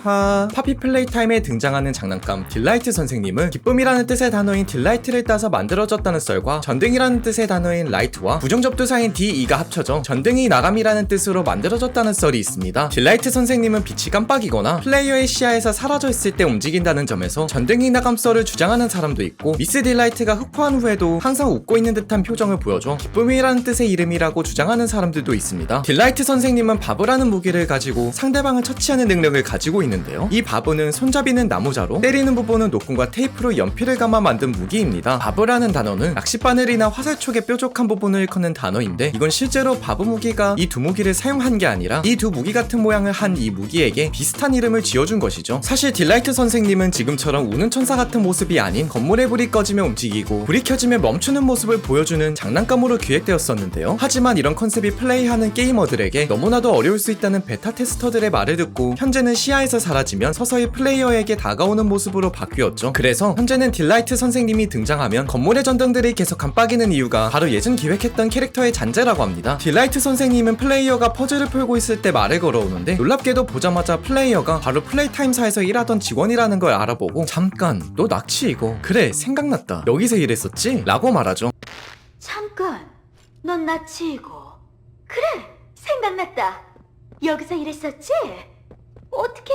하하. 파피 플레이타임에 등장하는 장난감 딜라이트 선생님은 기쁨이라는 뜻의 단어인 딜라이트를 따서 만들어졌다는 썰과 전등이라는 뜻의 단어인 라이트와 부정접두사인 DE가 합쳐져 전등이 나감이라는 뜻으로 만들어졌다는 썰이 있습니다. 딜라이트 선생님은 빛이 깜빡이거나 플레이어의 시야에서 사라져 있을 때 움직인다는 점에서 전등이 나감 썰을 주장하는 사람도 있고, 미스 딜라이트가 흑화한 후에도 항상 웃고 있는 듯한 표정을 보여줘 기쁨이라는 뜻의 이름이라고 주장하는 사람들도 있습니다. 딜라이트 선생님은 바브라는 무기를 가지고 상대방을 처치하는 능력을 가지고 있는데요. 이 바브는 손잡이는 나무자로 때리는 부분은 노끈과 테이프로 연필을 감아 만든 무기입니다. 바브라는 단어는 낚싯바늘이나 화살촉의 뾰족한 부분을 일컫는 단어인데, 이건 실제로 바브 무기가 이 두 무기를 사용한 게 아니라 이 두 무기 같은 모양을 한 이 무기에게 비슷한 이름을 지어준 것이죠. 사실 딜라이트 선생님은 지금처럼 우는 천사 같은 모습이 아닌 건물의 불이 꺼지며 움직이고 불이 켜지며 멈추는 모습을 보여주는 장난감으로 기획되었었는데요. 하지만 이런 컨셉이 플레이하는 게이머들에게 너무나도 어려울 수 있다는 베타 테스터들의 말을 듣고 현재는 시야에서 사라지면 서서히 플레이어에게 다가오는 모습으로 바뀌었죠. 그래서 현재는 딜라이트 선생님이 등장하면 건물의 전등들이 계속 깜빡이는 이유가 바로 예전 기획했던 캐릭터의 잔재라고 합니다. 딜라이트 선생님은 플레이어가 퍼즐을 풀고 있을 때 말을 걸어오는데, 놀랍게도 보자마자 플레이어가 바로 플레이타임사에서 일하던 직원이라는 걸 알아보고 잠깐 너 낚시 이거 그래 생각났다 여기서 일했었지? 라고 말하죠. 잠깐, 넌 나치이고. 그래, 생각났다. 여기서 일했었지? 어떻게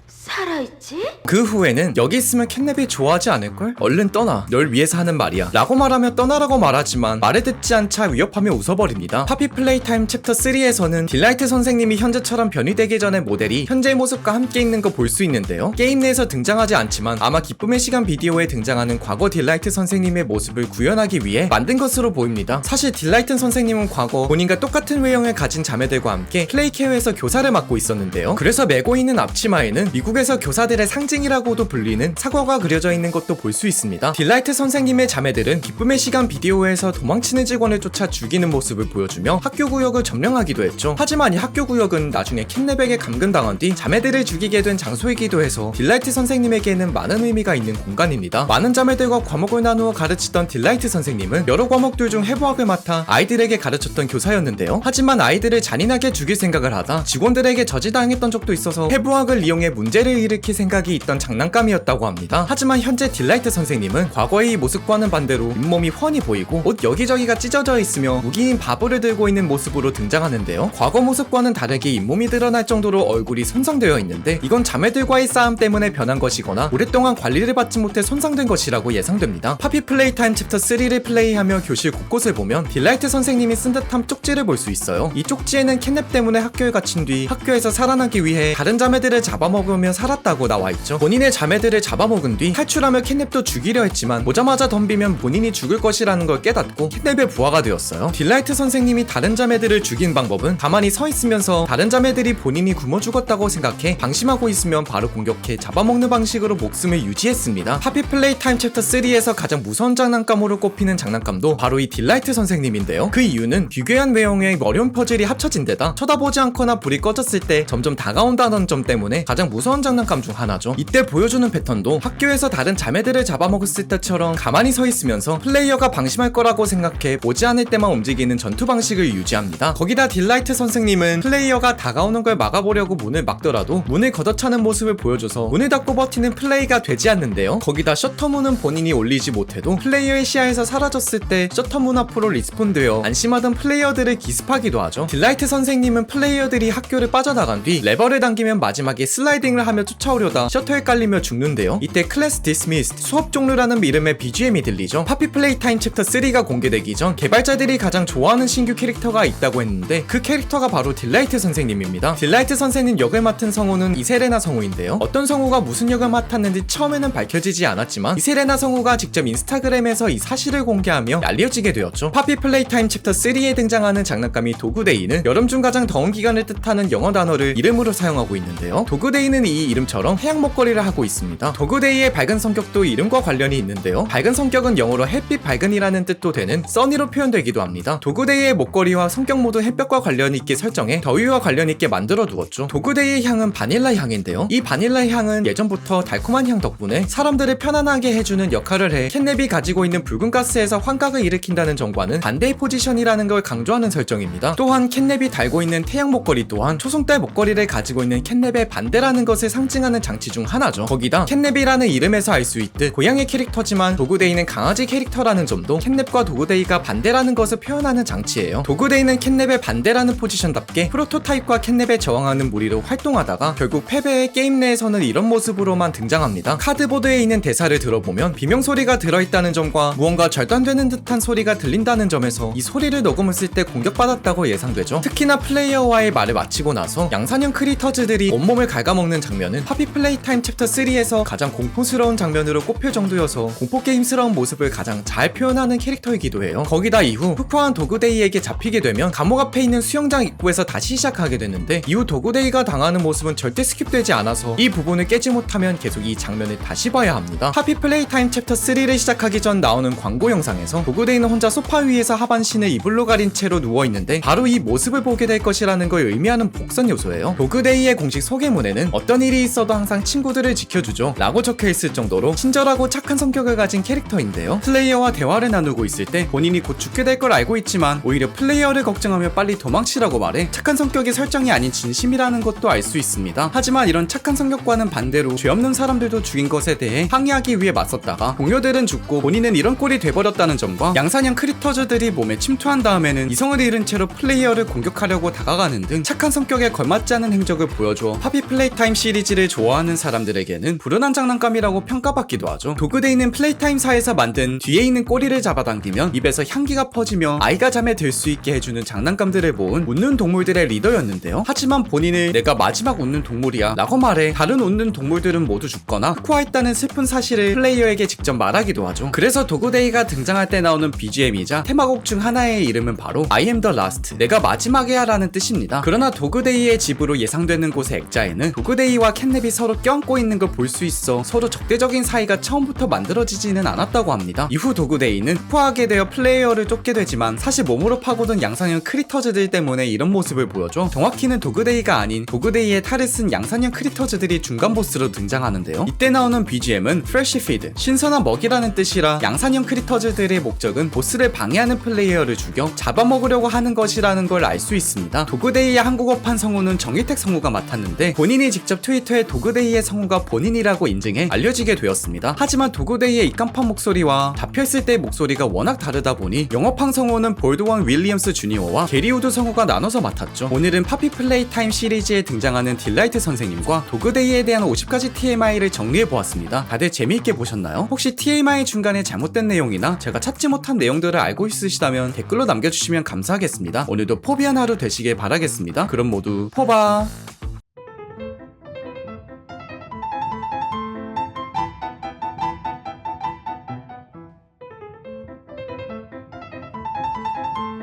살아있지? 그 후에는 여기 있으면 캣냅이 좋아하지 않을걸? 얼른 떠나, 널 위해서 하는 말이야 라고 말하며 떠나라고 말하지만 말을 듣지 않자 위협하며 웃어버립니다. 파피 플레이타임 챕터 3에서는 딜라이트 선생님이 현재처럼 변이되기 전의 모델이 현재의 모습과 함께 있는 거 볼 수 있는데요. 게임 내에서 등장하지 않지만 아마 기쁨의 시간 비디오에 등장하는 과거 딜라이트 선생님의 모습을 구현하기 위해 만든 것으로 보입니다. 사실 딜라이트 선생님은 과거 본인과 똑같은 외형을 가진 자매들과 함께 플레이케어에서 교사를 맡고 있었는데요. 그래서 메고 있는 앞치마에는 미국에서 교사들의 상징이라고도 불리는 사과가 그려져 있는 것도 볼 수 있습니다. 딜라이트 선생님의 자매들은 기쁨의 시간 비디오에서 도망치는 직원을 쫓아 죽이는 모습을 보여주며 학교 구역을 점령하기도 했죠. 하지만 이 학교 구역은 나중에 캣냅에게 감금당한 뒤 자매들을 죽이게 된 장소이기도 해서 딜라이트 선생님에게는 많은 의미가 있는 공간입니다. 많은 자매들과 과목을 나누어 가르치던 딜라이트 선생님은 여러 과목들 중 해부학을 맡아 아이들에게 가르쳤던 교사였는데요. 하지만 아이들을 잔인하게 죽일 생각을 하다 직원들에게 저지당했던 적도 있어서 해부학을 이용해 문제를 일으킬 생각이 있던 장난감이었다고 합니다. 하지만 현재 딜라이트 선생님은 과거의 이 모습과는 반대로 잇몸이 훤히 보이고 옷 여기저기가 찢어져 있으며 무기인 바브를 들고 있는 모습으로 등장하는데요. 과거 모습과는 다르게 잇몸이 드러날 정도로 얼굴이 손상되어 있는데, 이건 자매들과의 싸움 때문에 변한 것이거나 오랫동안 관리를 받지 못해 손상된 것이라고 예상됩니다. 파피 플레이타임 챕터 3를 플레이하며 교실 곳곳을 보면 딜라이트 선생님이 쓴 듯한 쪽지를 볼 수 있어요. 이 쪽지에는 캣냅 때문에 학교에 갇힌 뒤 학교에서 살아나기 위해 다른 자매들을 잡아먹으며 살았다고 나와있죠. 본인의 자매들을 잡아먹은 뒤 탈출하며 캣냅도 죽이려 했지만 오자마자 덤비면 본인이 죽을 것이라는 걸 깨닫고 캣냅의 부하가 되었어요. 딜라이트 선생님이 다른 자매들을 죽인 방법은 가만히 서 있으면서 다른 자매들이 본인이 굶어 죽었다고 생각해 방심하고 있으면 바로 공격해 잡아먹는 방식으로 목숨을 유지했습니다. 하피 플레이타임 챕터 3에서 가장 무서운 장난감으로 꼽히는 장난감도 바로 이 딜라이트 선생님인데요. 그 이유는 기괴한 외형의 어려운 퍼즐이 합쳐진 데다 쳐다보지 않거나 불이 꺼졌을 때 점점 다가온다는 점 때문에 가장 무서운 장난감 중 하나죠. 이때 보여주는 패턴도 학교에서 다른 자매들을 잡아먹었을 때처럼 가만히 서 있으면서 플레이어가 방심할 거라고 생각해 오지 않을 때만 움직이는 전투 방식을 유지합니다. 거기다 딜라이트 선생님은 플레이어가 다가오는 걸 막아보려고 문을 막더라도 문을 걷어차는 모습을 보여줘서 문을 닫고 버티는 플레이가 되지 않는데요. 거기다 셔터문은 본인이 올리지 못해도 플레이어의 시야에서 사라졌을 때 셔터문 앞으로 리스폰되어 안심하던 플레이어들을 기습하기도 하죠. 딜라이트 선생님은 플레이어들이 학교를 빠져나간 뒤 레버를 당기면 마지막에 슬라이딩을 하며 쫓아오려다 셔터에 깔리며 죽는데요. 이때 클래스 디스미스드 수업 종료라는 이름의 BGM이 들리죠. 파피 플레이타임 챕터 3가 공개되기 전 개발자들이 가장 좋아하는 신규 캐릭터가 있다고 했는데 그 캐릭터가 바로 딜라이트 선생님입니다. 딜라이트 선생님 역을 맡은 성우는 이세레나 성우인데요. 어떤 성우가 무슨 역을 맡았는지 처음에는 밝혀지지 않았지만 이세레나 성우가 직접 인스타그램에서 이 사실을 공개하며 알려지게 되었죠. 파피 플레이타임 챕터 3에 등장하는 장난감이 도그데이는 여름 중 가장 더운 기간을 뜻하는 영어 단어를 이름으로 사용하고 있는데요. 도그데이는 이 이름처럼 태양 목걸이를 하고 있습니다. 도그데이의 밝은 성격도 이름과 관련이 있는데요. 밝은 성격은 영어로 햇빛 밝은이라는 뜻도 되는 써니로 표현되기도 합니다. 도그데이의 목걸이와 성격 모두 햇볕과 관련이 있게 설정해 더위와 관련 있게 만들어 두었죠. 도그데이의 향은 바닐라 향인데요. 이 바닐라 향은 예전부터 달콤한 향 덕분에 사람들을 편안하게 해주는 역할을 해 캣냅이 가지고 있는 붉은 가스에서 환각을 일으킨다는 점과는 반대의 포지션이라는 걸 강조하는 설정입니다. 또한 캣냅이 달고 있는 태양 목걸이 또한 초승달 목걸이를 가지고 있는 캣냅의 반대라는 것을 상징하는 장치 중 하나죠. 거기다 캣냅이라는 이름에서 알 수 있듯 고양이 캐릭터지만 도그데이는 강아지 캐릭터라는 점도 캣냅과 도그데이가 반대라는 것을 표현하는 장치예요. 도그데이는 캣냅의 반대라는 포지션답게 프로토타입과 캣냅에 저항하는 무리로 활동하다가 결국 패배해 게임 내에서는 이런 모습으로만 등장합니다. 카드보드에 있는 대사를 들어보면 비명소리가 들어있다는 점과 무언가 절단되는 듯한 소리가 들린다는 점에서 이 소리를 녹음했을 때 공격받았다고 예상되죠. 특히나 플레이어와의 말을 마치고 나서 양산형 크리터즈들이 온몸을 갉아먹는 장면은 파피 플레이타임 챕터 3에서 가장 공포스러운 장면으로 꼽힐 정도여서 공포게임스러운 모습을 가장 잘 표현하는 캐릭터이기도 해요. 거기다 이후 푸크와는 도그데이에게 잡히게 되면 감옥 앞에 있는 수영장 입구에서 다시 시작하게 되는데 이후 도그데이가 당하는 모습은 절대 스킵되지 않아서 이 부분을 깨지 못하면 계속 이 장면을 다시 봐야 합니다. 파피 플레이타임 챕터 3를 시작하기 전 나오는 광고 영상에서 도그데이는 혼자 소파 위에서 하반신을 이불로 가린 채로 누워있는데 바로 이 모습을 보게 될 것이라는 걸 의미하는 복선 요소예요. 도그데이의 공식 소개문에는 어떤 일이 있어도 항상 친구들을 지켜주죠 라고 적혀있을 정도로 친절하고 착한 성격을 가진 캐릭터인데요. 플레이어와 대화를 나누고 있을 때 본인이 곧 죽게 될 걸 알고 있지만 오히려 플레이어를 걱정하며 빨리 도망치라고 말해 착한 성격이 설정이 아닌 진심이라는 것도 알 수 있습니다. 하지만 이런 착한 성격과는 반대로 죄 없는 사람들도 죽인 것에 대해 항의하기 위해 맞섰다가 동료들은 죽고 본인은 이런 꼴이 돼버렸다는 점과 양산형 크리터즈들이 몸에 침투한 다음에는 이성을 잃은 채로 플레이어를 공격하려고 다가가는 등 착한 성격에 걸맞지 않은 행적을 보여주어 파피 플레이타임 시리즈를 좋아하는 사람들에게는 불운한 장난감이라고 평가받기도 하죠. 도그데이는 플레이타임사에서 만든 뒤에 있는 꼬리를 잡아당기면 입에서 향기가 퍼지며 아이가 잠에 들 수 있게 해주는 장난감들을 모은 웃는 동물들의 리더였는데요. 하지만 본인을 내가 마지막 웃는 동물이야 라고 말해 다른 웃는 동물들은 모두 죽거나 흑화했다는 슬픈 사실을 플레이어에게 직접 말하기도 하죠. 그래서 도그데이가 등장할 때 나오는 BGM이자 테마곡 중 하나의 이름은 바로 I am the last, 내가 마지막이야 라는 뜻입니다. 그러나 도그데이의 집으로 예상되는 곳의 액자에는 도그데이와 캣냅이 서로 껴안고 있는 걸 볼 수 있어 서로 적대적인 사이가 처음부터 만들어지지는 않았다고 합니다. 이후 도그데이는 흑화하게 되어 플레이어를 쫓게 되지만 사실 몸으로 파고든 양산형 크리터즈들 때문에 이런 모습을 보여줘 정확히는 도그데이가 아닌 도그데이의 탈을 쓴 양산형 크리터즈들이 중간 보스로 등장하는데요. 이때 나오는 BGM은 Fresh Feed, 신선한 먹이라는 뜻이라 양산형 크리터즈들의 목적은 보스를 방해하는 플레이어를 죽여 잡아먹으려고 하는 것이라는 걸 알 수 있습니다. 도그데이의 한국어판 성우는 정일택 성우가 맡았는데 본인이 직접 트위터에 도그데이의 성우가 본인이라고 인증해 알려지게 되었습니다. 하지만 도그데이의 입간판 목소리와 잡혀있을 때의 목소리가 워낙 다르다 보니 영어판 성우는 볼드원 윌리엄스 주니어와 게리 우드 성우가 나눠서 맡았죠. 오늘은 파피 플레이타임 시리즈에 등장하는 딜라이트 선생님과 도그데이에 대한 50가지 TMI를 정리해보았습니다. 다들 재미있게 보셨나요? 혹시 TMI 중간에 잘못된 내용이나 제가 찾지 못한 내용들을 알고 있으시다면 댓글로 남겨주시면 감사하겠습니다. 오늘도 포비한 하루 되시길 바라겠습니다. 그럼 모두 포바!